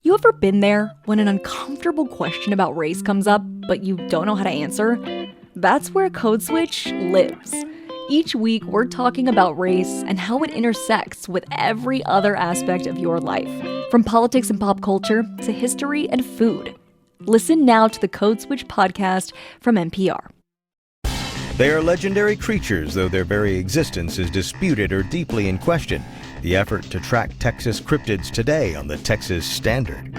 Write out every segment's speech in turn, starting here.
You ever been there when an uncomfortable question about race comes up, but you don't know how to answer? That's where Code Switch lives. Each week, we're talking about race and how it intersects with every other aspect of your life, from politics and pop culture to history and food. Listen now to the Code Switch podcast from NPR. They are legendary creatures, though their very existence is disputed or deeply in question. The effort to track Texas cryptids today on the Texas Standard.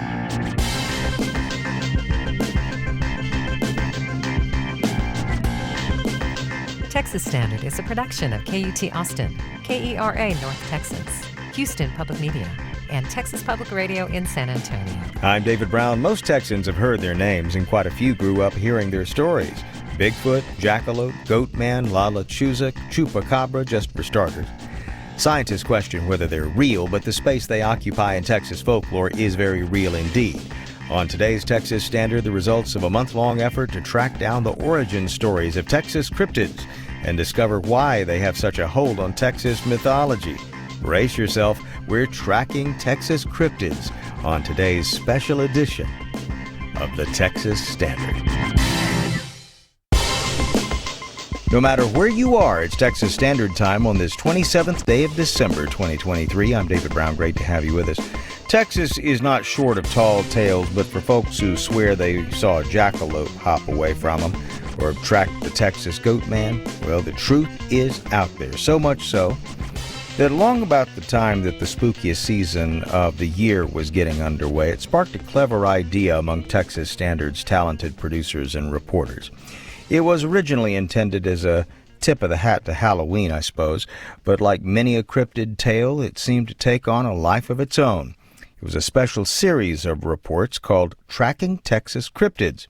Texas Standard is a production of KUT Austin, KERA North Texas, Houston Public Media, and Texas Public Radio in San Antonio. I'm David Brown. Most Texans have heard their names, and quite a few grew up hearing their stories. Bigfoot, Jackalope, Goatman, Lala Chuzak, Chupacabra, just for starters. Scientists question whether they're real, but the space they occupy in Texas folklore is very real indeed. On today's Texas Standard, the results of a month-long effort to track down the origin stories of Texas cryptids and discover why they have such a hold on Texas mythology. Brace yourself, we're tracking Texas cryptids on today's special edition of the Texas Standard. No matter where you are, it's Texas Standard Time on this 27th day of December 2023. I'm David Brown. Great to have you with us. Texas is not short of tall tales, but for folks who swear they saw a jackalope hop away from them or tracked the Texas goat man, well, the truth is out there. So much so that along about the time that the spookiest season of the year was getting underway, it sparked a clever idea among Texas Standard's talented producers and reporters. It was originally intended as a tip of the hat to Halloween, I suppose, but like many a cryptid tale, it seemed to take on a life of its own. It was a special series of reports called Tracking Texas Cryptids,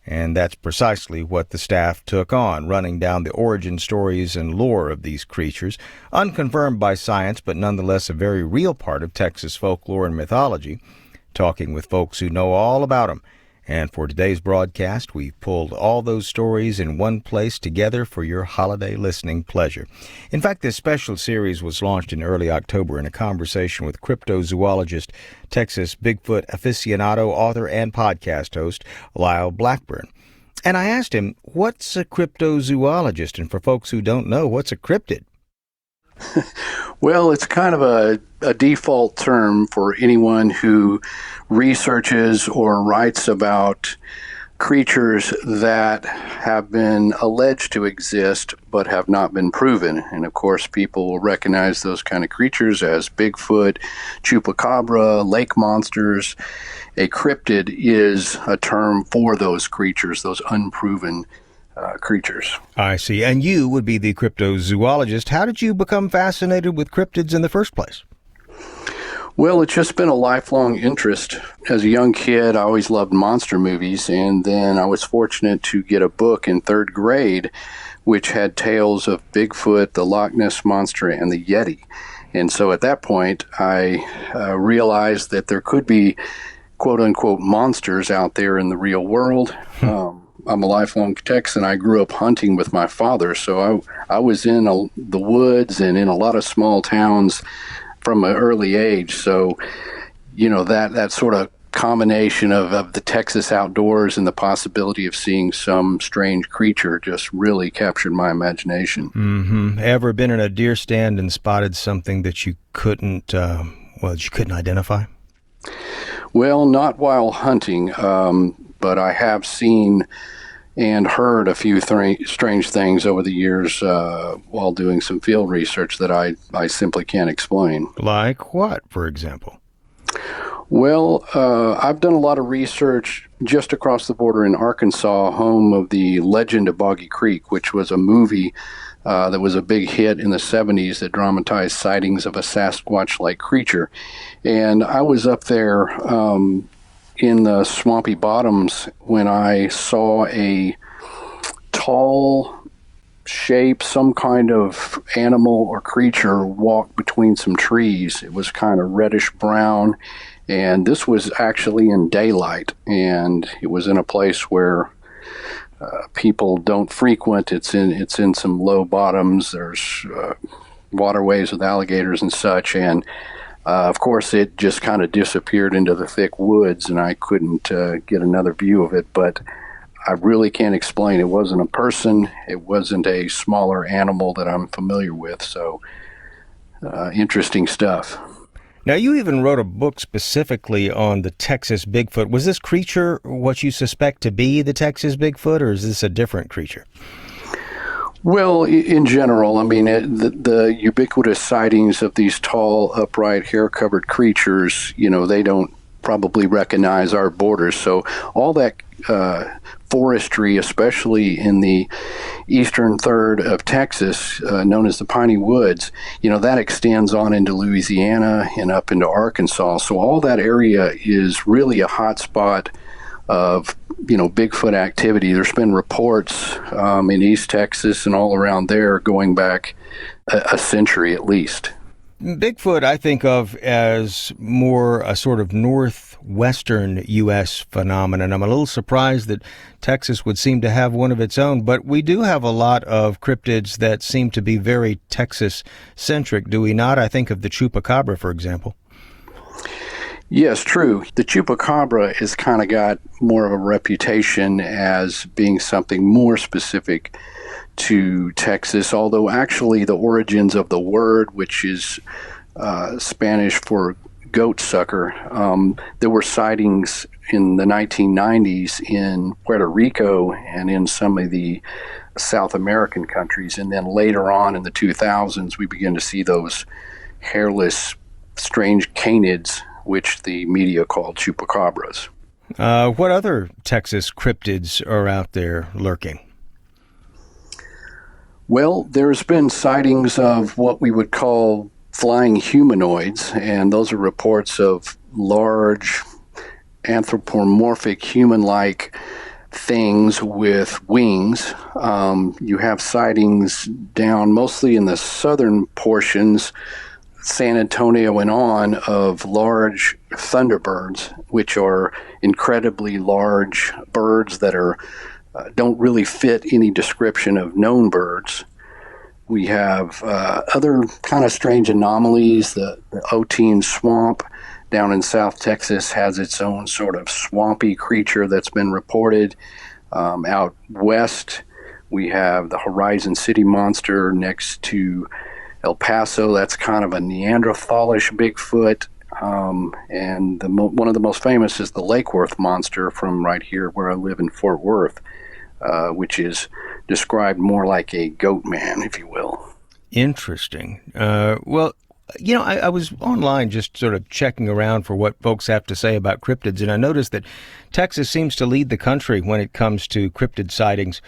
and that's precisely what the staff took on, running down the origin stories and lore of these creatures, unconfirmed by science, but nonetheless a very real part of Texas folklore and mythology, talking with folks who know all about them. And for today's broadcast, we've pulled all those stories in one place together for your holiday listening pleasure. In fact, this special series was launched in early October in a conversation with cryptozoologist, Texas Bigfoot aficionado, author, and podcast host Lyle Blackburn. And I asked him, what's a cryptozoologist? And for folks who don't know, what's a cryptid? Well, it's kind of a default term for anyone who researches or writes about creatures that have been alleged to exist but have not been proven. And of course, people will recognize those kind of creatures as Bigfoot, Chupacabra, lake monsters. A cryptid is a term for those creatures, those unproven creatures. I see. And you would be the cryptozoologist. How did you become fascinated with cryptids in the first place? Well, it's just been a lifelong interest. As a young kid, I always loved monster movies, and then I was fortunate to get a book in third grade which had tales of Bigfoot, the Loch Ness Monster, and the Yeti. And so at that point, I realized that there could be quote-unquote monsters out there in the real world. I'm a lifelong Texan. I grew up hunting with my father, so I was in the woods and in a lot of small towns from an early age. So, you know, that sort of combination of the Texas outdoors and the possibility of seeing some strange creature just really captured my imagination. Mm-hmm. Ever been in a deer stand and spotted something that you couldn't identify? Well, not while hunting, but I have seen and heard a few strange things over the years while doing some field research that I simply can't explain. Like what, for example? Well, I've done a lot of research just across the border in Arkansas, home of the Legend of Boggy Creek, which was a movie that was a big hit in the 70s that dramatized sightings of a Sasquatch-like creature. And I was up there in the swampy bottoms when I saw a tall shape, some kind of animal or creature walk between some trees. It was kind of reddish brown, and this was actually in daylight, and it was in a place where people don't frequent. It's in some low bottoms. There's waterways with alligators and such, and Of course, it just kind of disappeared into the thick woods, and I couldn't get another view of it. But I really can't explain. It wasn't a person. It wasn't a smaller animal that I'm familiar with. So interesting stuff. Now, you even wrote a book specifically on the Texas Bigfoot. Was this creature what you suspect to be the Texas Bigfoot, or is this a different creature? Well, in general, I mean, the ubiquitous sightings of these tall, upright, hair-covered creatures, they don't probably recognize our borders. So all that forestry, especially in the eastern third of Texas, known as the Piney Woods, that extends on into Louisiana and up into Arkansas. So all that area is really a hot spot of Bigfoot activity. There's been reports in East Texas and all around there going back a century at least. Bigfoot I think of as more a sort of northwestern U.S. phenomenon. I'm a little surprised that Texas would seem to have one of its own, but we do have a lot of cryptids that seem to be very Texas-centric, do we not? I think of the chupacabra, for example. Yes, true. The chupacabra has kind of got more of a reputation as being something more specific to Texas, although actually the origins of the word, which is Spanish for goat sucker, there were sightings in the 1990s in Puerto Rico and in some of the South American countries. And then later on in the 2000s, we began to see those hairless, strange canids, which the media called chupacabras. What other Texas cryptids are out there lurking? Well, there's been sightings of what we would call flying humanoids, and those are reports of large anthropomorphic human-like things with wings. You have sightings down mostly in the southern portions, San Antonio and on, of large thunderbirds, which are incredibly large birds that are don't really fit any description of known birds. We have other kind of strange anomalies. The Otine Swamp down in South Texas has its own sort of swampy creature that's been reported. Out west, we have the Horizon City Monster next to El Paso. That's kind of a Neanderthalish Bigfoot. And one of the most famous is the Lake Worth Monster from right here where I live in Fort Worth, which is described more like a goat man, if you will. Interesting. Well, I was online just sort of checking around for what folks have to say about cryptids, and I noticed that Texas seems to lead the country when it comes to cryptid sightings.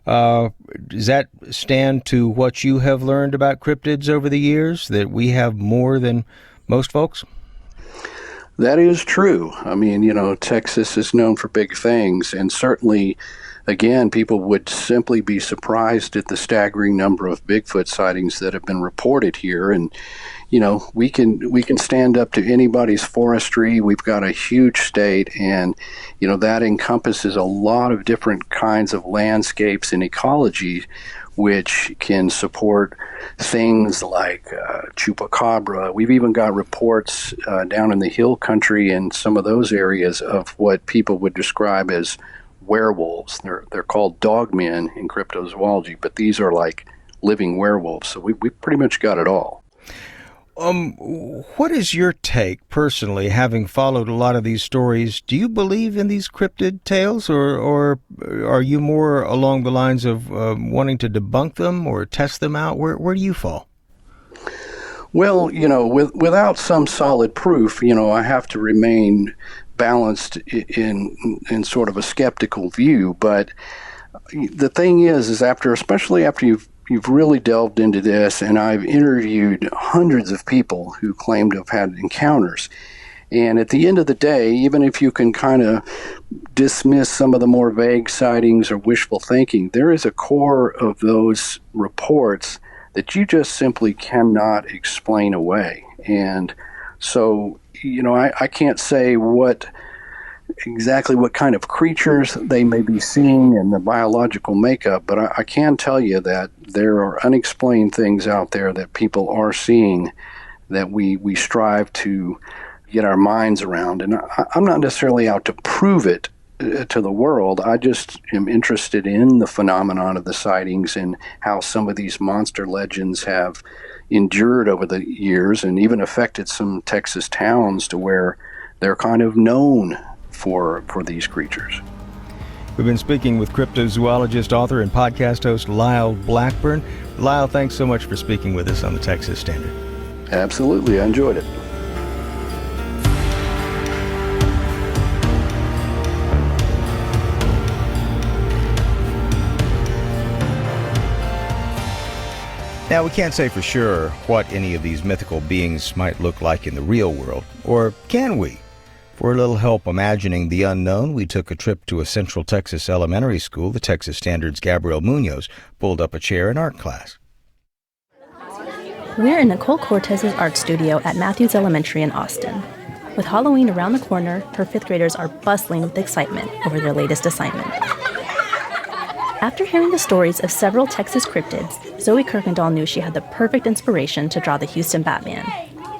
Does that stand to what you have learned about cryptids over the years, that we have more than most folks? That is true. I mean, Texas is known for big things, and certainly, again, people would simply be surprised at the staggering number of Bigfoot sightings that have been reported here. And, we can stand up to anybody's forestry. We've got a huge state, and, that encompasses a lot of different kinds of landscapes and ecology, which can support things like chupacabra. We've even got reports down in the hill country and some of those areas of what people would describe as werewolves. They're called dogmen in cryptozoology, but these are like living werewolves. So we pretty much got it all. What is your take, personally, having followed a lot of these stories? Do you believe in these cryptid tales, or are you more along the lines of wanting to debunk them or test them out? Where do you fall? Well, without some solid proof, I have to remain balanced in sort of a skeptical view. But the thing is especially after you've really delved into this, and I've interviewed hundreds of people who claim to have had encounters. And at the end of the day, even if you can kind of dismiss some of the more vague sightings or wishful thinking, there is a core of those reports that you just simply cannot explain away. And so, I can't say exactly what kind of creatures they may be seeing and the biological makeup, but I can tell you that there are unexplained things out there that people are seeing that we strive to get our minds around. And I'm not necessarily out to prove it to the world. I just am interested in the phenomenon of the sightings and how some of these monster legends have endured over the years and even affected some Texas towns to where they're kind of known for these creatures. We've been speaking with cryptozoologist, author, and podcast host Lyle Blackburn. Lyle, thanks so much for speaking with us on the Texas Standard. Absolutely, I enjoyed it. Now, we can't say for sure what any of these mythical beings might look like in the real world, or can we? For a little help imagining the unknown, we took a trip to a Central Texas elementary school. The Texas Standard's Gabrielle Munoz pulled up a chair in art class. We're in Nicole Cortez's art studio at Matthews Elementary in Austin. With Halloween around the corner, her fifth graders are bustling with excitement over their latest assignment. After hearing the stories of several Texas cryptids, Zoe Kirkendall knew she had the perfect inspiration to draw the Houston Batman.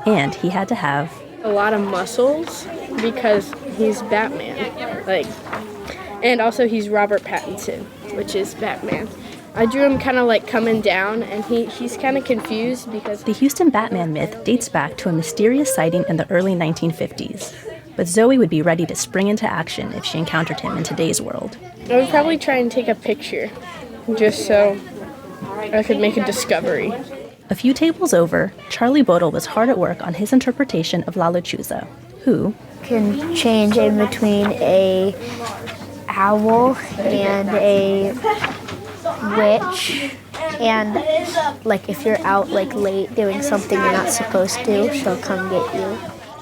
And he had to have a lot of muscles because he's Batman. And also he's Robert Pattinson, which is Batman. I drew him kind of like coming down, and he's kind of confused because the Houston Batman myth dates back to a mysterious sighting in the early 1950s. But Zoe would be ready to spring into action if she encountered him in today's world. I would probably try and take a picture just so I could make a discovery. A few tables over, Charlie Bodle was hard at work on his interpretation of La Lechuza, who can change in between a owl and a witch, and like if you're out like late doing something you're not supposed to, she'll come get you.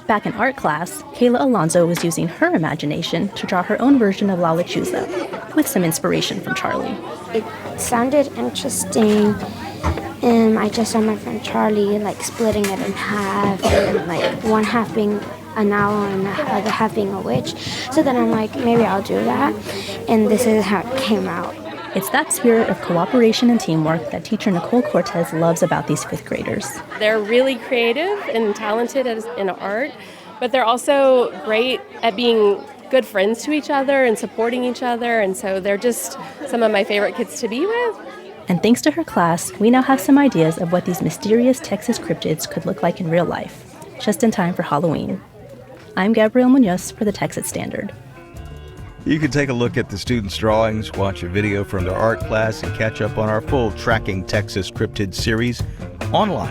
Back in art class, Kayla Alonso was using her imagination to draw her own version of La Lechuza, with some inspiration from Charlie. It sounded interesting, and I just saw my friend Charlie like splitting it in half, and like one half being an owl and the other half being a witch. So then I'm like, maybe I'll do that, and this is how it came out. It's that spirit of cooperation and teamwork that teacher Nicole Cortez loves about these fifth graders. They're really creative and talented in art, but they're also great at being good friends to each other and supporting each other, and so they're just some of my favorite kids to be with. And thanks to her class, we now have some ideas of what these mysterious Texas cryptids could look like in real life, just in time for Halloween. I'm Gabrielle Munoz for the Texas Standard. You can take a look at the students' drawings, watch a video from their art class, and catch up on our full Tracking Texas Cryptids series online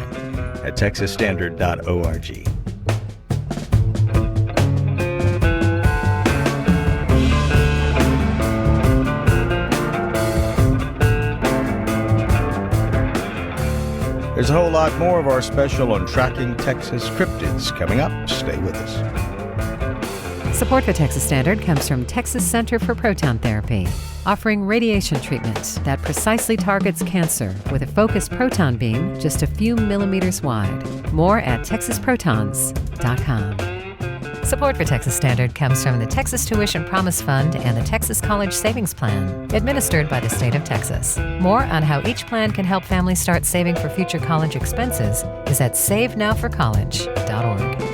at texasstandard.org. There's a whole lot more of our special on Tracking Texas Cryptids coming up. Stay with us. Support for Texas Standard comes from Texas Center for Proton Therapy, offering radiation treatment that precisely targets cancer with a focused proton beam just a few millimeters wide. More at texasprotons.com. Support for Texas Standard comes from the Texas Tuition Promise Fund and the Texas College Savings Plan, administered by the state of Texas. More on how each plan can help families start saving for future college expenses is at savenowforcollege.org.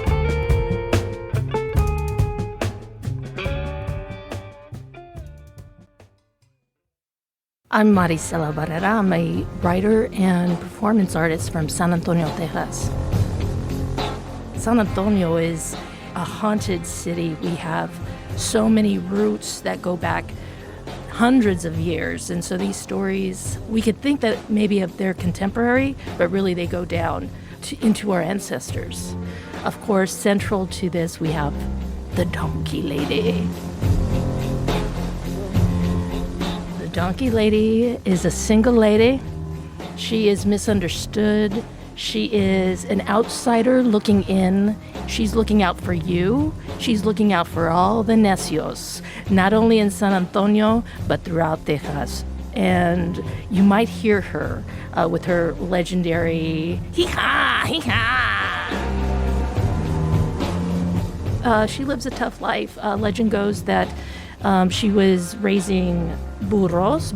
I'm Maricela Barrera. I'm a writer and performance artist from San Antonio, Texas. San Antonio is a haunted city. We have so many roots that go back hundreds of years. And so these stories, we could think that maybe they're contemporary, but really they go down into our ancestors. Of course, central to this, we have the Donkey Lady. The Donkey Lady is a single lady. She is misunderstood. She is an outsider looking in. She's looking out for you. She's looking out for all the necios, not only in San Antonio, but throughout Texas. And you might hear her with her legendary hee-ha, hee-ha. She lives a tough life. Legend goes that She was raising burras,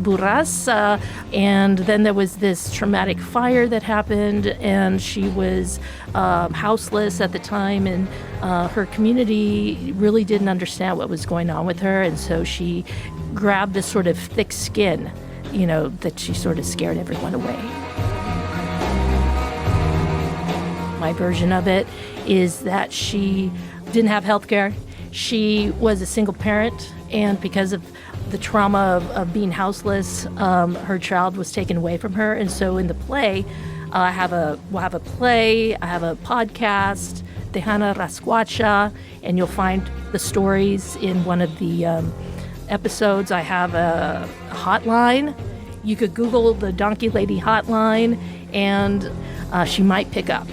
and then there was this traumatic fire that happened, and she was houseless at the time, and her community really didn't understand what was going on with her, and so she grabbed this sort of thick skin, that she sort of scared everyone away. My version of it is that she didn't have health care. She was a single parent, and because of the trauma of being houseless, her child was taken away from her. And so in the play, we'll have a play, I have a podcast, Tejana Rascuacha, and you'll find the stories in one of the episodes. I have a hotline. You could Google the Donkey Lady hotline, and she might pick up.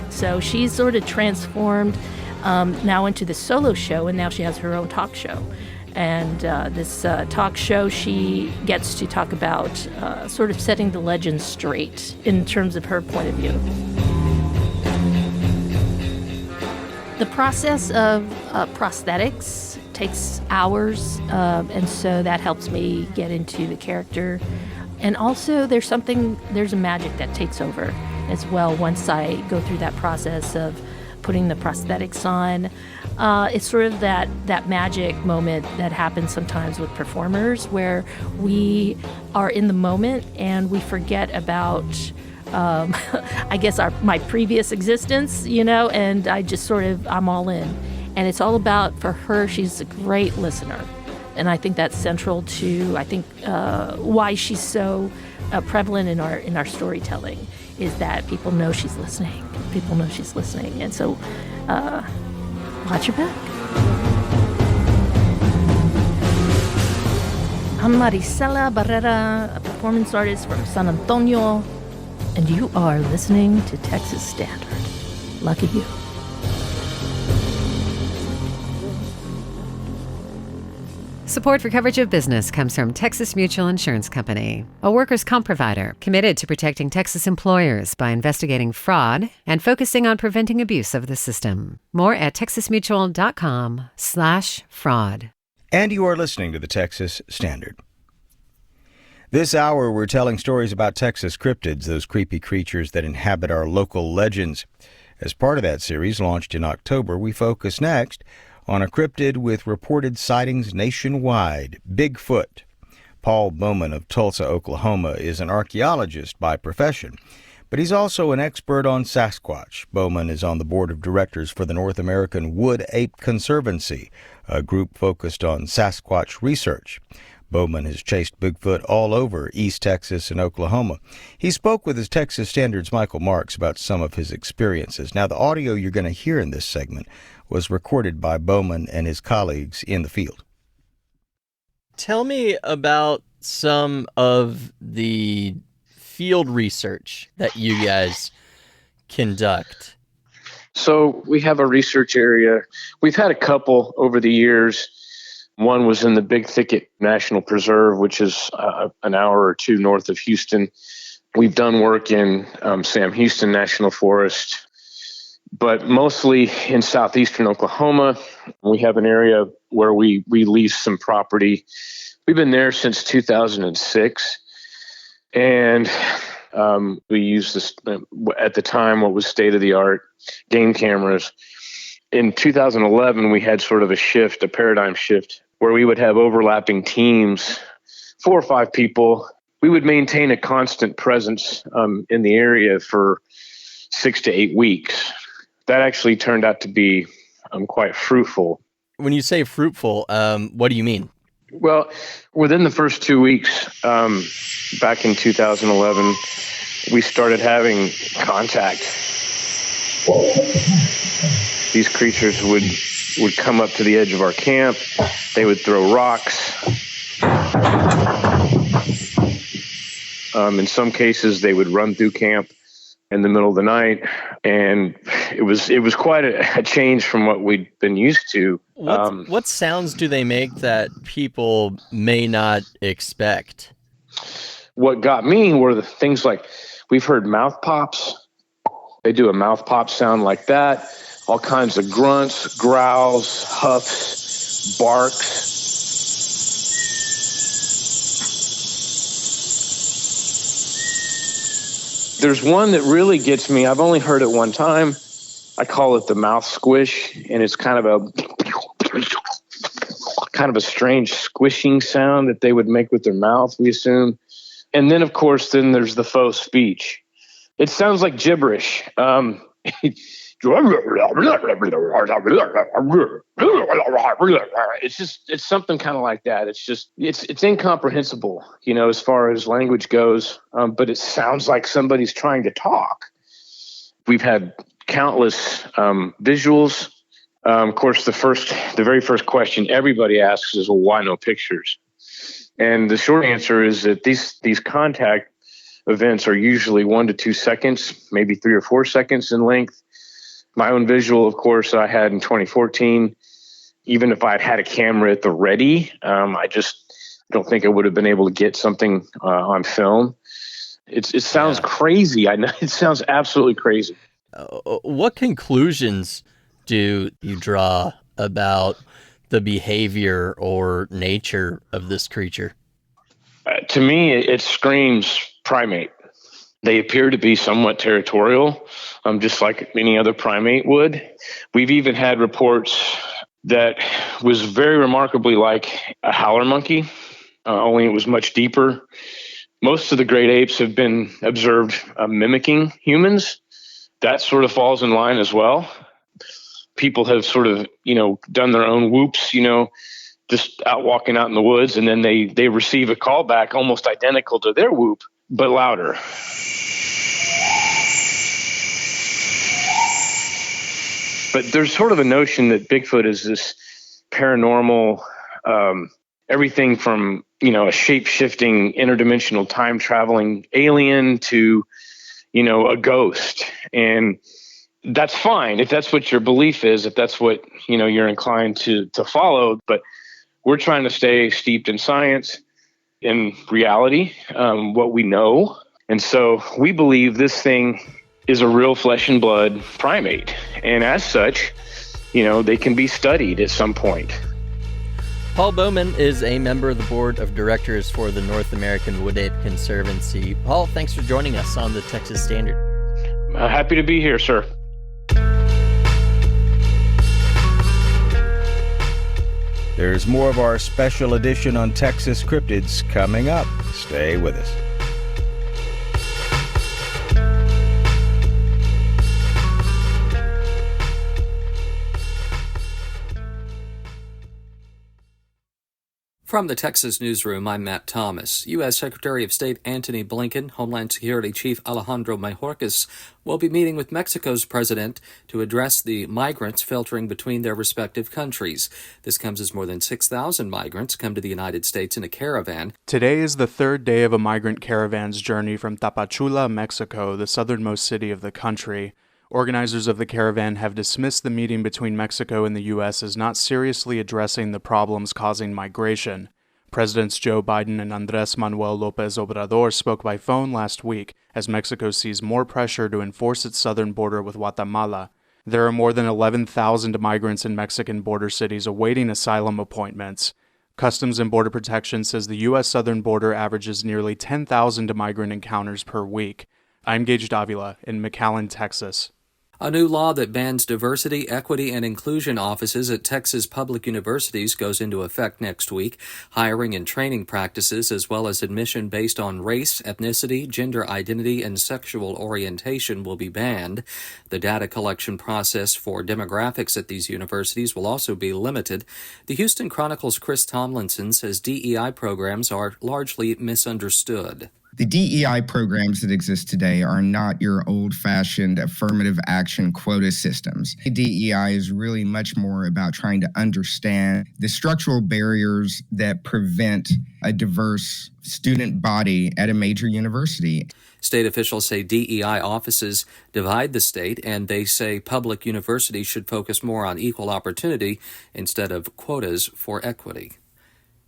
So she's sort of transformed now into the solo show, and now she has her own talk show. And this talk show, she gets to talk about sort of setting the legend straight in terms of her point of view. The process of prosthetics takes hours, and so that helps me get into the character. And also there's a magic that takes over as well once I go through that process of putting the prosthetics on. It's sort of that magic moment that happens sometimes with performers where we are in the moment and we forget about I guess my previous existence, and I just I'm all in. And it's all about, for her, she's a great listener. And I think that's central to, why she's so prevalent in our storytelling, is that people know she's listening. And so watch your back. I'm Marisela Barrera, a performance artist from San Antonio, and you are listening to Texas Standard. Lucky you. Support for coverage of business comes from Texas Mutual Insurance Company, a workers' comp provider committed to protecting Texas employers by investigating fraud and focusing on preventing abuse of the system. More at texasmutual.com/fraud. And you are listening to the Texas Standard. This hour, we're telling stories about Texas cryptids, those creepy creatures that inhabit our local legends. As part of that series, launched in October, we focus next on a cryptid with reported sightings nationwide, Bigfoot. Paul Bowman of Tulsa, Oklahoma, is an archaeologist by profession, but he's also an expert on Sasquatch. Bowman is on the board of directors for the North American Wood Ape Conservancy, a group focused on Sasquatch research. Bowman has chased Bigfoot all over East Texas and Oklahoma. He spoke with his Texas Standard's Michael Marks about some of his experiences. Now, the audio you're going to hear in this segment was recorded by Bowman and his colleagues in the field. Tell me about some of the field research that you guys conduct. So we have a research area. We've had a couple over the years. One was in the Big Thicket National Preserve, which is an hour or two north of Houston. We've done work in Sam Houston National Forest, but mostly in southeastern Oklahoma. We have an area where we lease some property. We've been there since 2006, and we used this, at the time, what was state-of-the-art game cameras. In 2011, we had sort of a paradigm shift, where we would have overlapping teams, 4 or 5 people. We would maintain a constant presence in the area for 6 to 8 weeks. That actually turned out to be quite fruitful. When you say fruitful, what do you mean? Well, within the first 2 weeks, back in 2011, we started having contact. These creatures would come up to the edge of our camp. They would throw rocks. In some cases, they would run through camp in the middle of the night, and it was quite a change from what we'd been used to. What sounds do they make that people may not expect? What got me were the things like, we've heard mouth pops. They do a mouth pop sound like that. all kinds of grunts, growls, huffs, barks. There's one that really gets me. I've only heard it one time. I call it the mouth squish, and it's kind of a strange squishing sound that they would make with their mouth, we assume. And then, of course, there's the faux speech. It sounds like gibberish. It's something kind of like that. It's incomprehensible, as far as language goes. But it sounds like somebody's trying to talk. We've had countless visuals. Of course, the very first question everybody asks is, well, why no pictures? And the short answer is that these contact events are usually 1 to 2 seconds, maybe 3 or 4 seconds in length. My own visual, of course, I had in 2014. Even if I'd had a camera at the ready, I just don't think I would have been able to get something on film. It sounds crazy. I know it sounds absolutely crazy. What conclusions do you draw about the behavior or nature of this creature? To me, it screams primate. They appear to be somewhat territorial, just like any other primate would. We've even had reports that was very remarkably like a howler monkey, only it was much deeper. Most of the great apes have been observed mimicking humans. That sort of falls in line as well. People have sort of, done their own whoops, just out walking out in the woods, and then they receive a call back almost identical to their whoop, but louder. But there's sort of a notion that Bigfoot is this paranormal, everything from, a shape-shifting, interdimensional, time-traveling alien to, a ghost. And that's fine if that's what your belief is, if that's what, you're inclined to follow. But we're trying to stay steeped in science, in reality, what we know. And so we believe this thing is a real flesh and blood primate. And as such, they can be studied at some point. Paul Bowman is a member of the board of directors for the North American Wood Ape Conservancy. Paul, thanks for joining us on the Texas Standard. Happy to be here, sir. There's more of our special edition on Texas cryptids coming up. Stay with us. From the Texas Newsroom, I'm Matt Thomas. U.S. Secretary of State Antony Blinken, Homeland Security Chief Alejandro Mayorkas will be meeting with Mexico's president to address the migrants filtering between their respective countries. This comes as more than 6,000 migrants come to the United States in a caravan. Today is the third day of a migrant caravan's journey from Tapachula, Mexico, the southernmost city of the country. Organizers of the caravan have dismissed the meeting between Mexico and the U.S. as not seriously addressing the problems causing migration. Presidents Joe Biden and Andrés Manuel López Obrador spoke by phone last week as Mexico sees more pressure to enforce its southern border with Guatemala. There are more than 11,000 migrants in Mexican border cities awaiting asylum appointments. Customs and Border Protection says the U.S. southern border averages nearly 10,000 migrant encounters per week. I'm Gage Davila in McAllen, Texas. A new law that bans diversity, equity, and inclusion offices at Texas public universities goes into effect next week. Hiring and training practices, as well as admission based on race, ethnicity, gender identity, and sexual orientation will be banned. The data collection process for demographics at these universities will also be limited. The Houston Chronicle's Chris Tomlinson says DEI programs are largely misunderstood. The DEI programs that exist today are not your old-fashioned affirmative action quota systems. DEI is really much more about trying to understand the structural barriers that prevent a diverse student body at a major university. State officials say DEI offices divide the state, and they say public universities should focus more on equal opportunity instead of quotas for equity.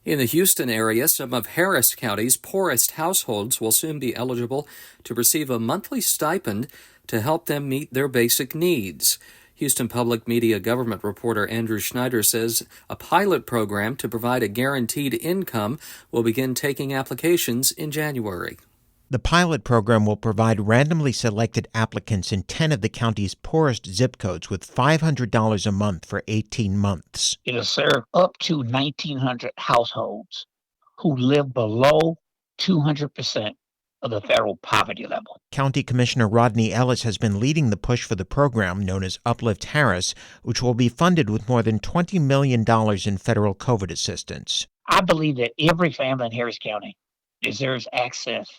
In the Houston area, some of Harris County's poorest households will soon be eligible to receive a monthly stipend to help them meet their basic needs. Houston Public Media government reporter Andrew Schneider says a pilot program to provide a guaranteed income will begin taking applications in January. The pilot program will provide randomly selected applicants in 10 of the county's poorest zip codes with $500 a month for 18 months. It'll serve up to 1,900 households who live below 200% of the federal poverty level. County Commissioner Rodney Ellis has been leading the push for the program known as Uplift Harris, which will be funded with more than $20 million in federal COVID assistance. I believe that every family in Harris County deserves access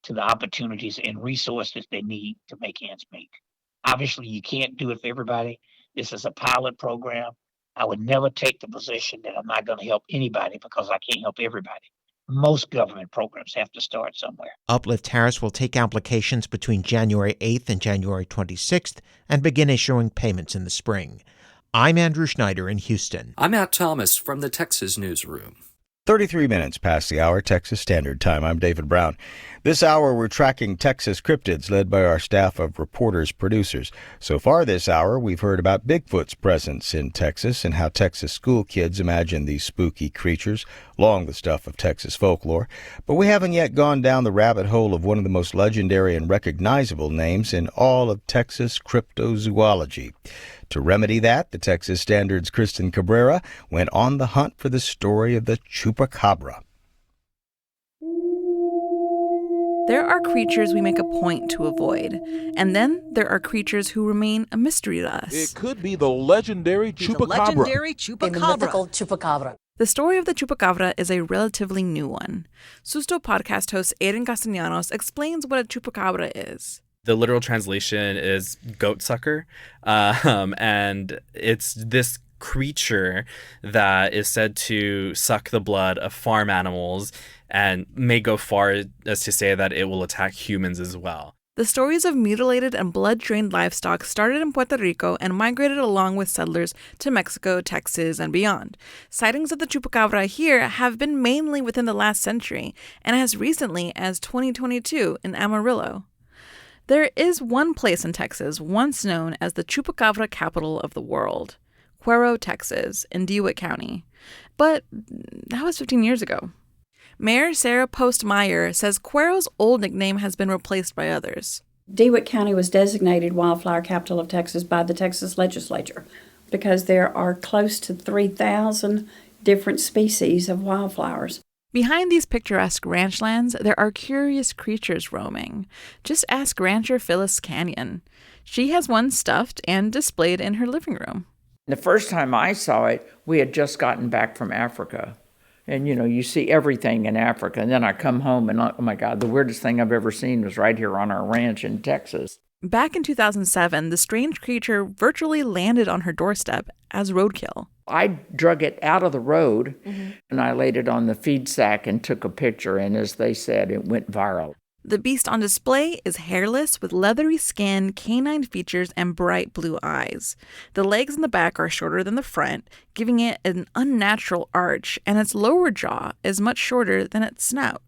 to the opportunities and resources they need to make ends meet. Obviously, you can't do it for everybody. This is a pilot program. I would never take the position that I'm not going to help anybody because I can't help everybody. Most government programs have to start somewhere. Uplift Harris will take applications between January 8th and January 26th and begin issuing payments in the spring. I'm Andrew Schneider in Houston. I'm Matt Thomas from the Texas Newsroom. 33 minutes past the hour, Texas Standard Time. I'm David Brown. This hour, we're tracking Texas cryptids led by our staff of reporters, producers. So far this hour, we've heard about Bigfoot's presence in Texas and how Texas school kids imagine these spooky creatures, long the stuff of Texas folklore. But we haven't yet gone down the rabbit hole of one of the most legendary and recognizable names in all of Texas cryptozoology. To remedy that, the Texas Standard's Kristen Cabrera went on the hunt for the story of the chupacabra. There are creatures we make a point to avoid, and then there are creatures who remain a mystery to us. It could be the legendary chupacabra. The mythical chupacabra. The story of the chupacabra is a relatively new one. Susto podcast host Aiden Castellanos explains what a chupacabra is. The literal translation is goat sucker, and it's this creature that is said to suck the blood of farm animals and may go far as to say that it will attack humans as well. The stories of mutilated and blood-drained livestock started in Puerto Rico and migrated along with settlers to Mexico, Texas, and beyond. Sightings of the chupacabra here have been mainly within the last century, and as recently as 2022 in Amarillo. There is one place in Texas once known as the chupacabra capital of the world, Cuero, Texas, in DeWitt County. But that was 15 years ago. Mayor Sarah Post-Meyer says Cuero's old nickname has been replaced by others. DeWitt County was designated Wildflower Capital of Texas by the Texas legislature because there are close to 3,000 different species of wildflowers. Behind these picturesque ranchlands, there are curious creatures roaming. Just ask rancher Phyllis Canyon. She has one stuffed and displayed in her living room. The first time I saw it, we had just gotten back from Africa. And, you see everything in Africa. And then I come home and, oh my God, the weirdest thing I've ever seen was right here on our ranch in Texas. Back in 2007, the strange creature virtually landed on her doorstep as roadkill. I drug it out of the road, and I laid it on the feed sack and took a picture. And as they said, it went viral. The beast on display is hairless with leathery skin, canine features, and bright blue eyes. The legs in the back are shorter than the front, giving it an unnatural arch, and its lower jaw is much shorter than its snout.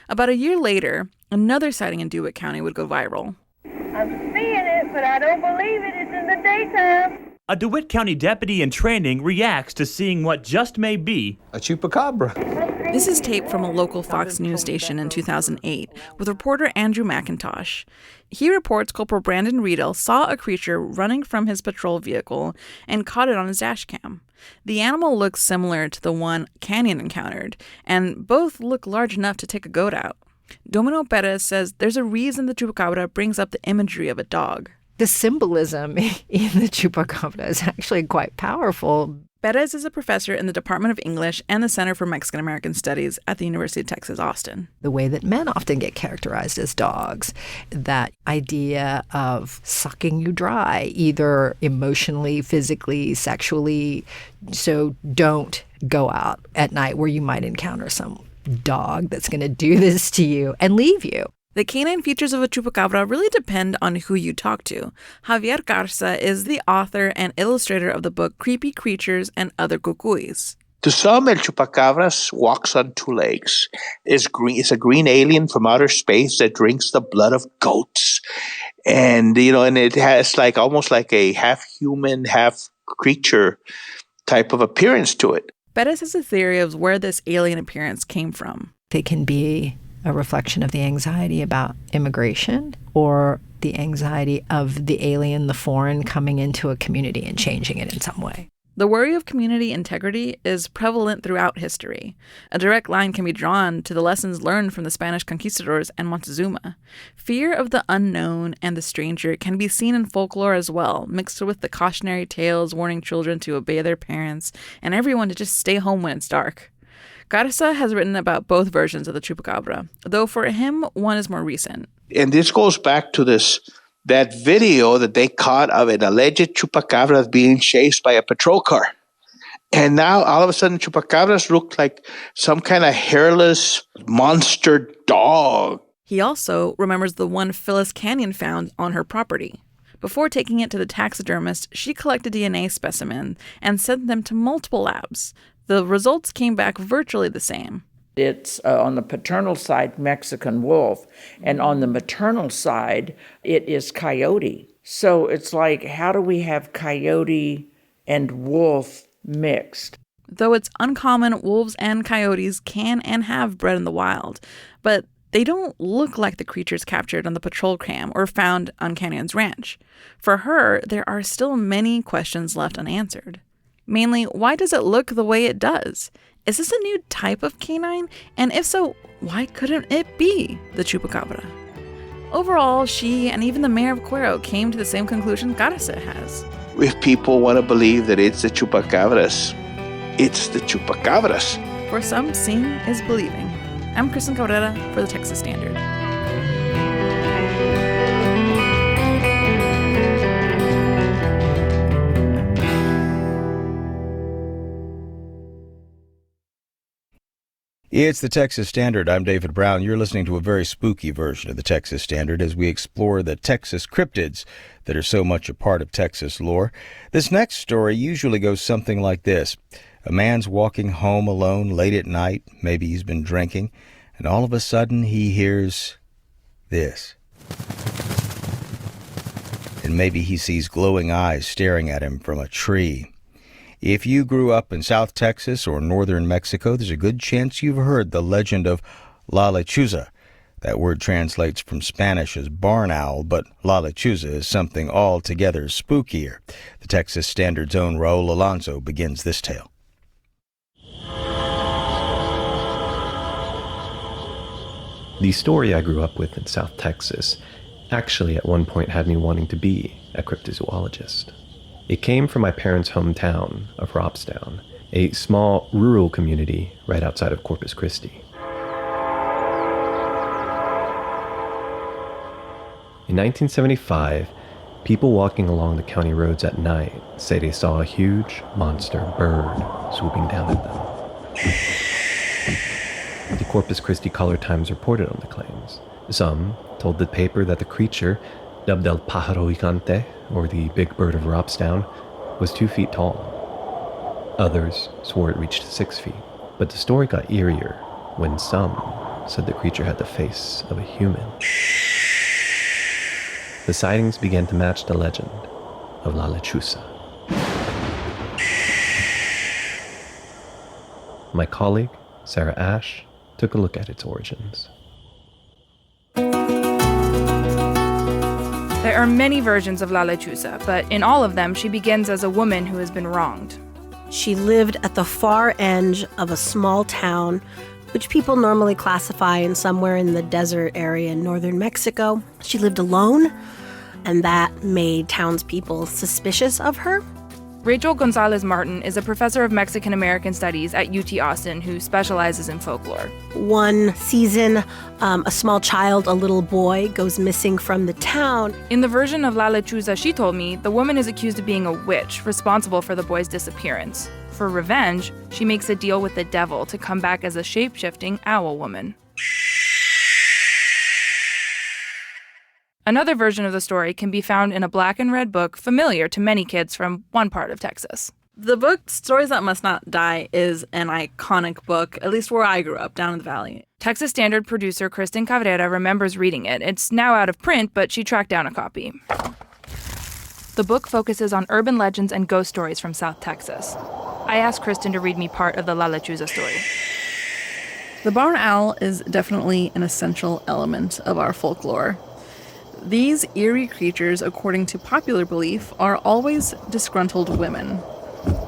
About a year later, another sighting in DeWitt County would go viral. I'm seeing it, but I don't believe it. It's in the daytime. A DeWitt County deputy in training reacts to seeing what just may be a chupacabra. This is tape from a local Fox News station in 2008 with reporter Andrew McIntosh. He reports Corporal Brandon Riedel saw a creature running from his patrol vehicle and caught it on his dash cam. The animal looks similar to the one Canyon encountered, and both look large enough to take a goat out. Domino Perez says there's a reason the chupacabra brings up the imagery of a dog. The symbolism in the chupacabra is actually quite powerful. Perez is a professor in the Department of English and the Center for Mexican American Studies at the University of Texas, Austin. The way that men often get characterized as dogs, that idea of sucking you dry, either emotionally, physically, sexually. So don't go out at night where you might encounter some dog that's going to do this to you and leave you. The canine features of a chupacabra really depend on who you talk to. Javier Garza is the author and illustrator of the book Creepy Creatures and Other Cucuys. To some, El Chupacabras walks on two legs. It's a green alien from outer space that drinks the blood of goats. And, and it has like almost like a half human, half creature type of appearance to it. Bettis has a theory of where this alien appearance came from. They can be a reflection of the anxiety about immigration or the anxiety of the alien, the foreign, coming into a community and changing it in some way. The worry of community integrity is prevalent throughout history. A direct line can be drawn to the lessons learned from the Spanish conquistadors and Montezuma. Fear of the unknown and the stranger can be seen in folklore as well, mixed with the cautionary tales warning children to obey their parents and everyone to just stay home when it's dark. Garza has written about both versions of the Chupacabra, though for him, one is more recent. And this goes back to that video that they caught of an alleged chupacabra being chased by a patrol car. And now all of a sudden chupacabras look like some kind of hairless monster dog. He also remembers the one Phyllis Canyon found on her property. Before taking it to the taxidermist, she collected DNA specimens and sent them to multiple labs. The results came back virtually the same. It's on the paternal side, Mexican wolf, and on the maternal side, it is coyote. So it's like, how do we have coyote and wolf mixed? Though it's uncommon, wolves and coyotes can and have bred in the wild, but they don't look like the creatures captured on the patrol cam or found on Canyon's ranch. For her, there are still many questions left unanswered. Mainly, why does it look the way it does? Is this a new type of canine? And if so, why couldn't it be the Chupacabra? Overall, she and even the mayor of Cuero came to the same conclusion Garza has. If people want to believe that it's the Chupacabras, it's the Chupacabras. For some, seeing is believing. I'm Kristen Cabrera for the Texas Standard. It's the Texas Standard. I'm David Brown. You're listening to a very spooky version of the Texas Standard as we explore the Texas cryptids that are so much a part of Texas lore. This next story usually goes something like this. A man's walking home alone late at night. Maybe he's been drinking. And all of a sudden he hears this. And maybe he sees glowing eyes staring at him from a tree. If you grew up in South Texas or northern Mexico, there's a good chance you've heard the legend of La Lechuza. That word translates from Spanish as barn owl, but La Lechuza is something altogether spookier. The Texas Standard's own Raul Alonso begins this tale. The story I grew up with in South Texas actually at one point had me wanting to be a cryptozoologist. It came from my parents' hometown of Robstown, a small rural community right outside of Corpus Christi. In 1975, people walking along the county roads at night say they saw a huge monster bird swooping down at them. The Corpus Christi Caller-Times reported on the claims. Some told the paper that the creature, dubbed El Pájaro Gigante, or the Big Bird of Robstown, was 2 feet tall. Others swore it reached 6 feet, but the story got eerier when some said the creature had the face of a human. The sightings began to match the legend of La Lechuza. My colleague, Sarah Ash, took a look at its origins. There are many versions of La Lechuza, but in all of them, she begins as a woman who has been wronged. She lived at the far end of a small town, which people normally classify in somewhere in the desert area in northern Mexico. She lived alone, and that made townspeople suspicious of her. Rachel Gonzalez Martin is a professor of Mexican American Studies at UT Austin who specializes in folklore. One season, a small child, a little boy, goes missing from the town. In the version of La Lechuza she told me, the woman is accused of being a witch responsible for the boy's disappearance. For revenge, she makes a deal with the devil to come back as a shape-shifting owl woman. Another version of the story can be found in a black and red book familiar to many kids from one part of Texas. The book Stories That Must Not Die is an iconic book, at least where I grew up, down in the valley. Texas Standard producer Kristen Cabrera remembers reading it. It's now out of print, but she tracked down a copy. The book focuses on urban legends and ghost stories from South Texas. I asked Kristen to read me part of the La Lechuza story. The barn owl is definitely an essential element of our folklore. These eerie creatures, according to popular belief, are always disgruntled women.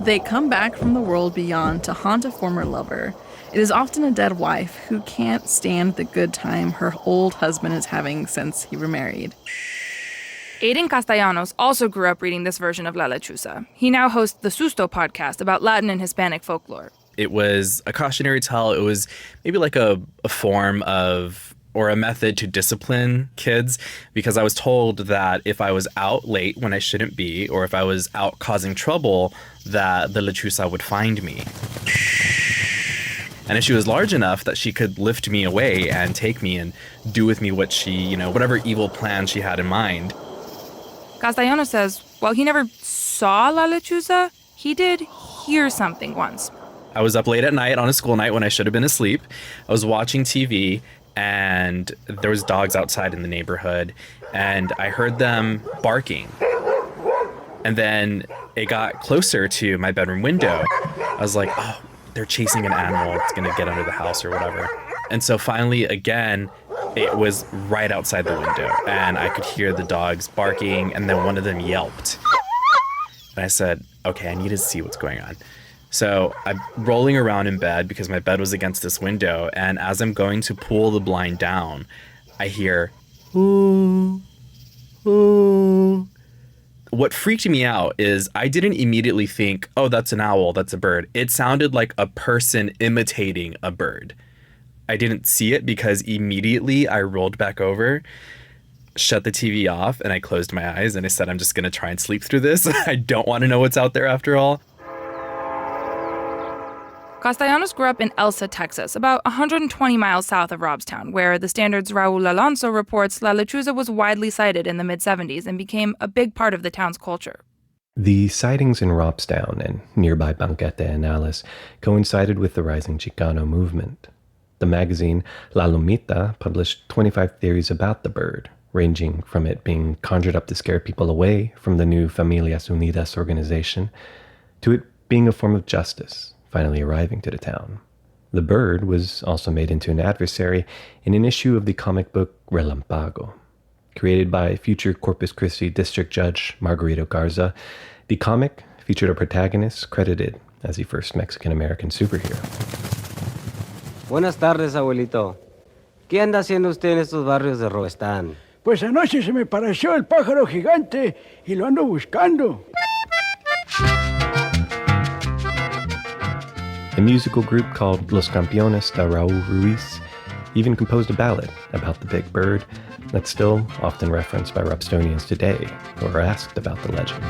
They come back from the world beyond to haunt a former lover. It is often a dead wife who can't stand the good time her old husband is having since he remarried. Aiden Castellanos also grew up reading this version of La Lechuza. He now hosts the Susto podcast about Latin and Hispanic folklore. It was a cautionary tale. It was maybe like a form of, or a method to discipline kids, because I was told that if I was out late when I shouldn't be, or if I was out causing trouble, that the lechuza would find me. And if she was large enough that she could lift me away and take me and do with me what she, whatever evil plan she had in mind. Castellanos says, while he never saw La Lechuza, he did hear something once. I was up late at night on a school night when I should have been asleep. I was watching TV, and there was dogs outside in the neighborhood, and I heard them barking. And then it got closer to my bedroom window. I was like, oh, they're chasing an animal. It's going to get under the house or whatever. And so finally, again, it was right outside the window, and I could hear the dogs barking, and then one of them yelped. And I said, okay, I need to see what's going on. So I'm rolling around in bed because my bed was against this window, and as I'm going to pull the blind down, I hear, ooh, ooh. What freaked me out is I didn't immediately think, oh, that's an owl, that's a bird. It sounded like a person imitating a bird. I didn't see it because immediately I rolled back over, shut the TV off, and I closed my eyes, and I said, I'm just going to try and sleep through this. I don't want to know what's out there after all. Castellanos grew up in Elsa, Texas, about 120 miles south of Robstown, where the Standard's Raul Alonso reports La Lechuza was widely sighted in the mid-70s and became a big part of the town's culture. The sightings in Robstown and nearby Banquete and Alice coincided with the rising Chicano movement. The magazine La Lumita published 25 theories about the bird, ranging from it being conjured up to scare people away from the new Familias Unidas organization, to it being a form of justice, finally arriving to the town. The bird was also made into an adversary in an issue of the comic book Relampago. Created by future Corpus Christi District Judge Margarito Garza, the comic featured a protagonist credited as the first Mexican-American superhero. Buenas tardes, abuelito. ¿Qué anda haciendo usted en estos barrios de Roestán? Pues anoche se me pareció el pájaro gigante y lo ando buscando. A musical group called Los Campeones de Raúl Ruiz even composed a ballad about the big bird that's still often referenced by Robstonians today who are asked about the legend.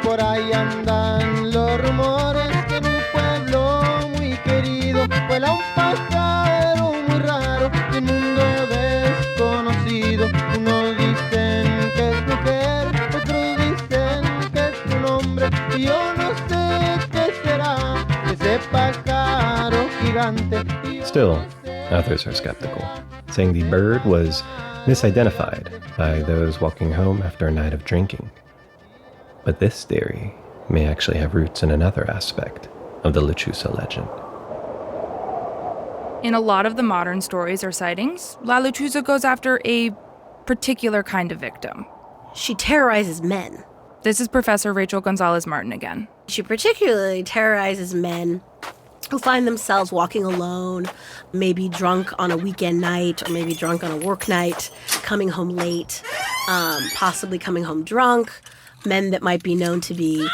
Por ahí andan los rumores que en un pueblo muy querido vuela un pájaro muy raro de un mundo desconocido. Unos dicen que es mujer, otros dicen que es un hombre, y yo no sé qué será ese pájaro gigante. Still, others are skeptical, saying the bird was misidentified by those walking home after a night of drinking. But this theory may actually have roots in another aspect of the Lechuza legend. In a lot of the modern stories or sightings, La Lechuza goes after a particular kind of victim. She terrorizes men. This is Professor Rachel Gonzalez-Martin again. She particularly terrorizes men who find themselves walking alone, maybe drunk on a weekend night, or maybe drunk on a work night, coming home late, possibly coming home drunk, men that might be known to be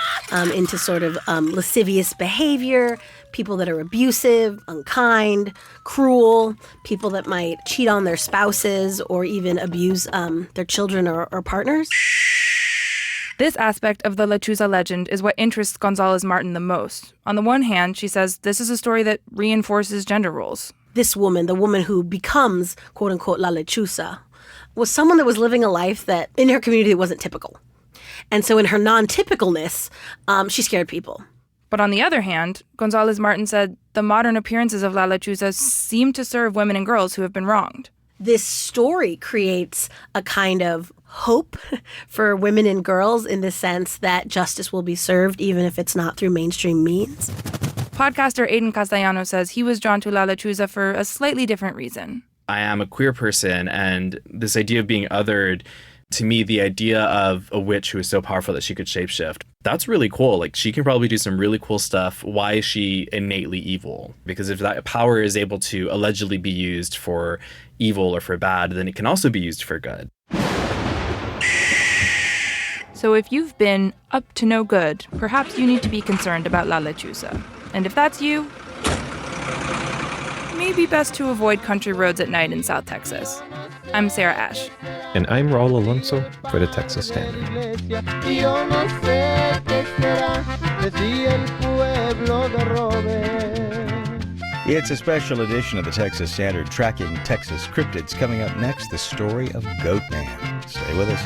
into sort of lascivious behavior, people that are abusive, unkind, cruel, people that might cheat on their spouses or even abuse their children or partners. This aspect of the Lechuza legend is what interests Gonzalez-Martin the most. On the one hand, she says this is a story that reinforces gender roles. This woman, the woman who becomes, quote-unquote, La Lechuza, was someone that was living a life that in her community wasn't typical. And so in her non-typicalness, she scared people. But on the other hand, Gonzalez Martin said the modern appearances of La Lechuza seem to serve women and girls who have been wronged. This story creates a kind of hope for women and girls in the sense that justice will be served even if it's not through mainstream means. Podcaster Aiden Castellano says he was drawn to La Lechuza for a slightly different reason. I am a queer person, and this idea of being othered, to me, the idea of a witch who is so powerful that she could shapeshift, that's really cool. Like, she can probably do some really cool stuff. Why is she innately evil? Because if that power is able to allegedly be used for evil or for bad, then it can also be used for good. So if you've been up to no good, perhaps you need to be concerned about La Lechuza. And if that's you, it may be best to avoid country roads at night in South Texas. I'm Sarah Ash. And I'm Raul Alonso for the Texas Standard. It's a special edition of the Texas Standard tracking Texas cryptids. Coming up next, the story of Goat Man. Stay with us.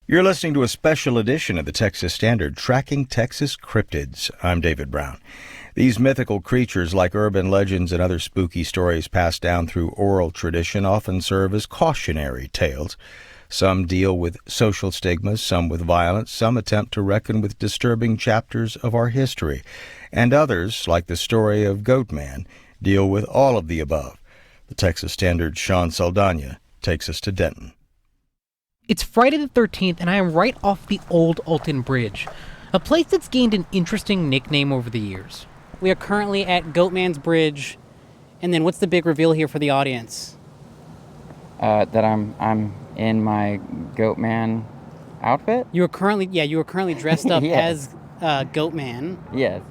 You're listening to a special edition of the Texas Standard tracking Texas cryptids. I'm David Brown. These mythical creatures, like urban legends and other spooky stories passed down through oral tradition, often serve as cautionary tales. Some deal with social stigmas, some with violence, some attempt to reckon with disturbing chapters of our history, and others, like the story of Goat Man, deal with all of the above. The Texas Standard's Sean Saldana takes us to Denton. It's Friday the 13th, and I am right off the Old Alton Bridge, a place that's gained an interesting nickname over the years. We are currently at Goatman's Bridge, and then what's the big reveal here for the audience? That I'm in my Goatman outfit. You are currently dressed up as Goatman. Yes.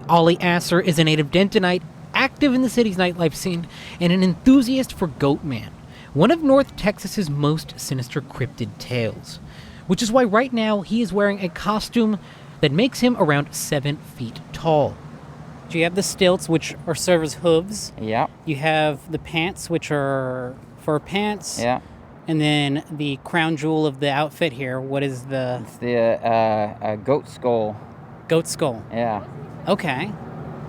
Ollie Asser is a native Dentonite, active in the city's nightlife scene, and an enthusiast for Goatman, one of North Texas's most sinister cryptid tales, which is why right now he is wearing a costume that makes him around 7 feet tall. So you have the stilts, which are serve as hooves. Yeah. You have the pants, which are fur pants. Yeah. And then the crown jewel of the outfit here, what is the... It's the goat skull. Goat skull. Yeah. Okay.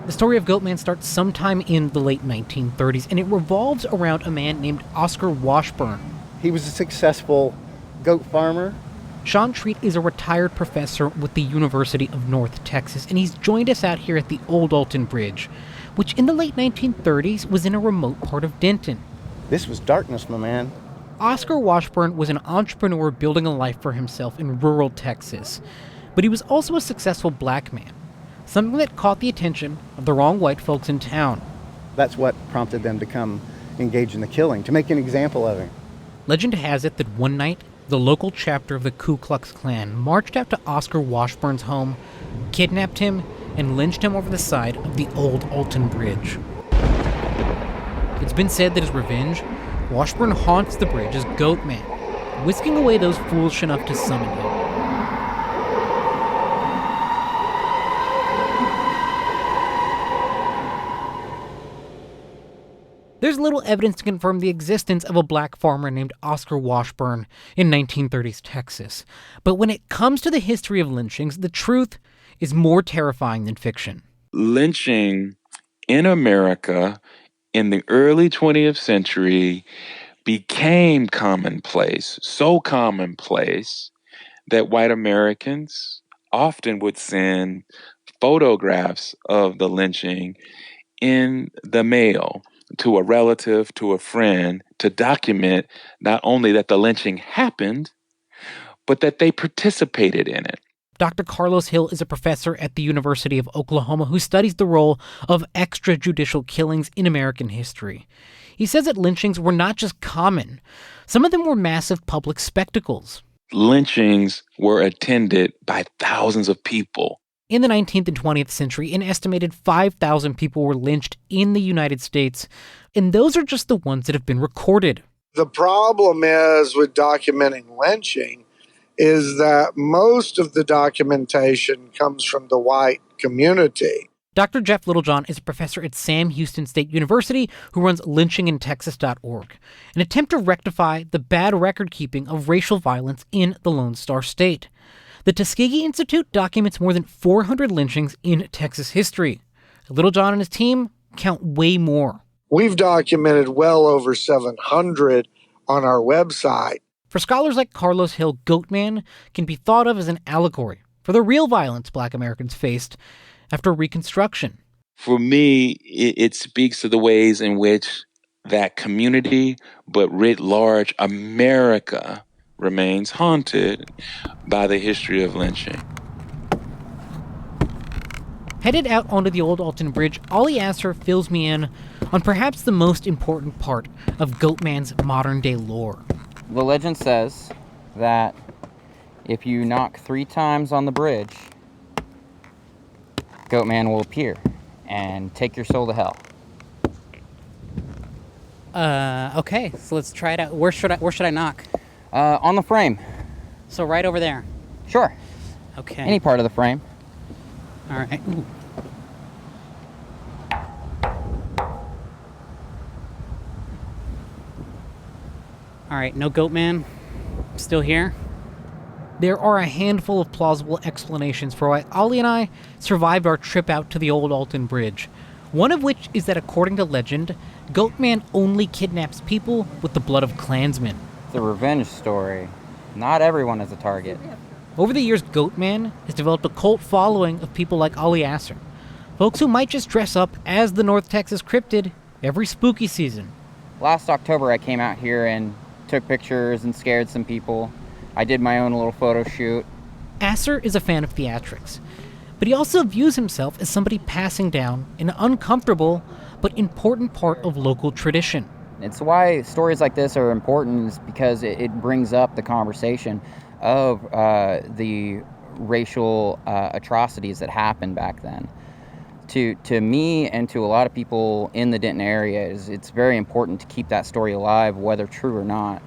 The story of Goatman starts sometime in the late 1930s, and it revolves around a man named Oscar Washburn. He was a successful goat farmer. Sean Treat is a retired professor with the University of North Texas, and he's joined us out here at the Old Alton Bridge, which in the late 1930s was in a remote part of Denton. This was darkness, my man. Oscar Washburn was an entrepreneur building a life for himself in rural Texas, but he was also a successful black man, something that caught the attention of the wrong white folks in town. That's what prompted them to come engage in the killing, to make an example of him. Legend has it that one night, the local chapter of the Ku Klux Klan marched out to Oscar Washburn's home, kidnapped him, and lynched him over the side of the Old Alton Bridge. It's been said that as revenge, Washburn haunts the bridge as Goatman, whisking away those foolish enough to summon him. There's little evidence to confirm the existence of a black farmer named Oscar Washburn in 1930s Texas. But when it comes to the history of lynchings, the truth is more terrifying than fiction. Lynching in America in the early 20th century became commonplace, so commonplace that white Americans often would send photographs of the lynching in the mail to a relative, to a friend, to document not only that the lynching happened, but that they participated in it. Dr. Carlos Hill is a professor at the University of Oklahoma who studies the role of extrajudicial killings in American history. He says that lynchings were not just common. Some of them were massive public spectacles. Lynchings were attended by thousands of people. In the 19th and 20th century, an estimated 5,000 people were lynched in the United States, and those are just the ones that have been recorded. The problem is with documenting lynching is that most of the documentation comes from the white community. Dr. Jeff Littlejohn is a professor at Sam Houston State University who runs lynchinginTexas.org, an attempt to rectify the bad record-keeping of racial violence in the Lone Star State. The Tuskegee Institute documents more than 400 lynchings in Texas history. Littlejohn and his team count way more. We've documented well over 700 on our website. For scholars like Carlos Hill, Goatman can be thought of as an allegory for the real violence Black Americans faced after Reconstruction. For me, it speaks to the ways in which that community, but writ large, America, remains haunted by the history of lynching. Headed out onto the old Alton Bridge, Ollie Asser fills me in on perhaps the most important part of Goatman's modern-day lore. The legend says that if you knock 3 times on the bridge, Goatman will appear and take your soul to hell. Okay, so let's try it out. Where should I knock? On the frame. So right over there? Sure. Okay. Any part of the frame. All right. Ooh. All right, no Goatman. Still here? There are a handful of plausible explanations for why Ollie and I survived our trip out to the old Alton Bridge. One of which is that, according to legend, Goatman only kidnaps people with the blood of Klansmen. It's a revenge story. Not everyone is a target. Over the years, Goatman has developed a cult following of people like Ollie Asser, folks who might just dress up as the North Texas cryptid every spooky season. Last October, I came out here and took pictures and scared some people. I did my own little photo shoot. Asser is a fan of theatrics, but he also views himself as somebody passing down an uncomfortable but important part of local tradition. It's why stories like this are important, is because it brings up the conversation of the racial atrocities that happened back then. To me and to a lot of people in the Denton area, it's very important to keep that story alive, whether true or not.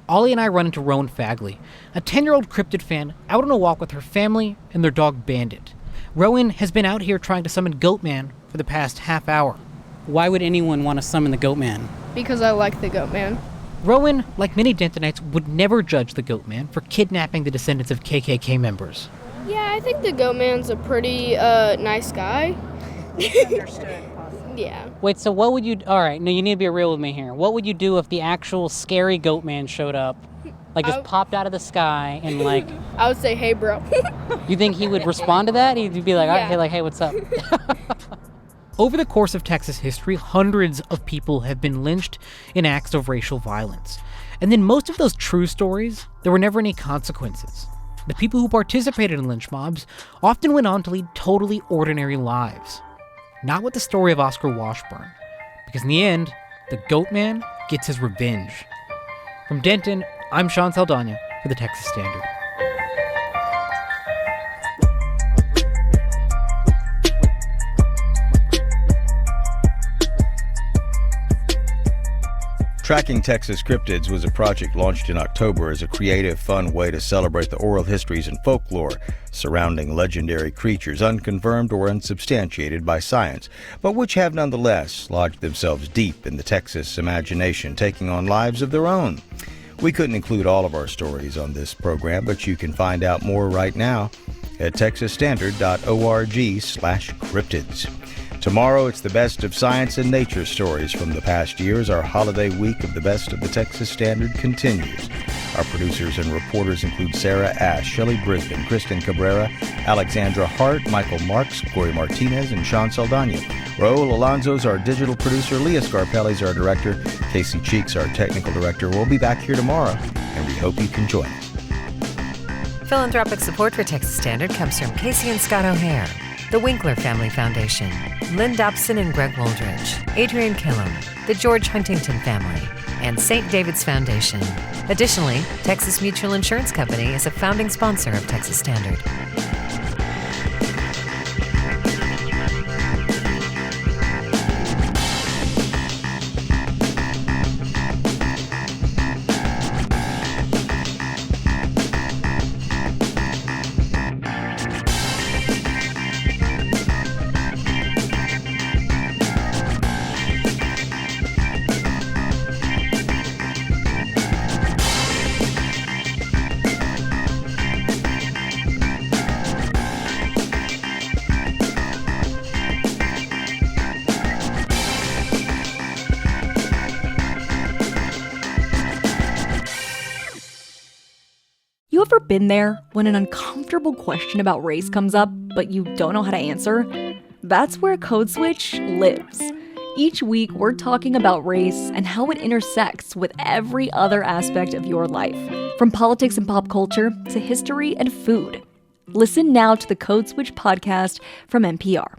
Ollie and I run into Rowan Fagley, a 10-year-old cryptid fan out on a walk with her family and their dog Bandit. Rowan has been out here trying to summon Goatman for the past half hour. Why would anyone want to summon the Goatman? Because I like the Goatman. Rowan, like many Dentonites, would never judge the Goatman for kidnapping the descendants of KKK members. Yeah, I think the Goatman's a pretty nice guy. Misunderstood. Yeah. Wait, so what would you... All right, no, you need to be real with me here. What would you do if the actual scary Goatman showed up? Like, just popped out of the sky and, like... I would say, hey, bro. You think he would respond to that? He'd be like, Yeah. hey, what's up? Over the course of Texas history, hundreds of people have been lynched in acts of racial violence. And in most of those true stories, there were never any consequences. The people who participated in lynch mobs often went on to lead totally ordinary lives. Not with the story of Oscar Washburn, because in the end, the Goatman gets his revenge. From Denton, I'm Sean Saldana for the Texas Standard. Tracking Texas Cryptids was a project launched in October as a creative, fun way to celebrate the oral histories and folklore surrounding legendary creatures unconfirmed or unsubstantiated by science, but which have nonetheless lodged themselves deep in the Texas imagination, taking on lives of their own. We couldn't include all of our stories on this program, but you can find out more right now at texasstandard.org/cryptids. Tomorrow, it's the best of science and nature stories from the past years. Our holiday week of the best of the Texas Standard continues. Our producers and reporters include Sarah Ash, Shelley Brisbane, Kristen Cabrera, Alexandra Hart, Michael Marks, Corey Martinez, and Sean Saldana. Raul Alonso's our digital producer, Leah Scarpelli's our director, Casey Cheeks our technical director. We'll be back here tomorrow, and we hope you can join us. Philanthropic support for Texas Standard comes from Casey and Scott O'Hare, the Winkler Family Foundation, Lynn Dobson and Greg Woldridge, Adrian Killam, the George Huntington Family, and St. David's Foundation. Additionally, Texas Mutual Insurance Company is a founding sponsor of Texas Standard. ever been there when an uncomfortable question about race comes up, but you don't know how to answer? That's where Code Switch lives. Each week, we're talking about race and how it intersects with every other aspect of your life, from politics and pop culture to history and food. Listen now to the Code Switch podcast from NPR.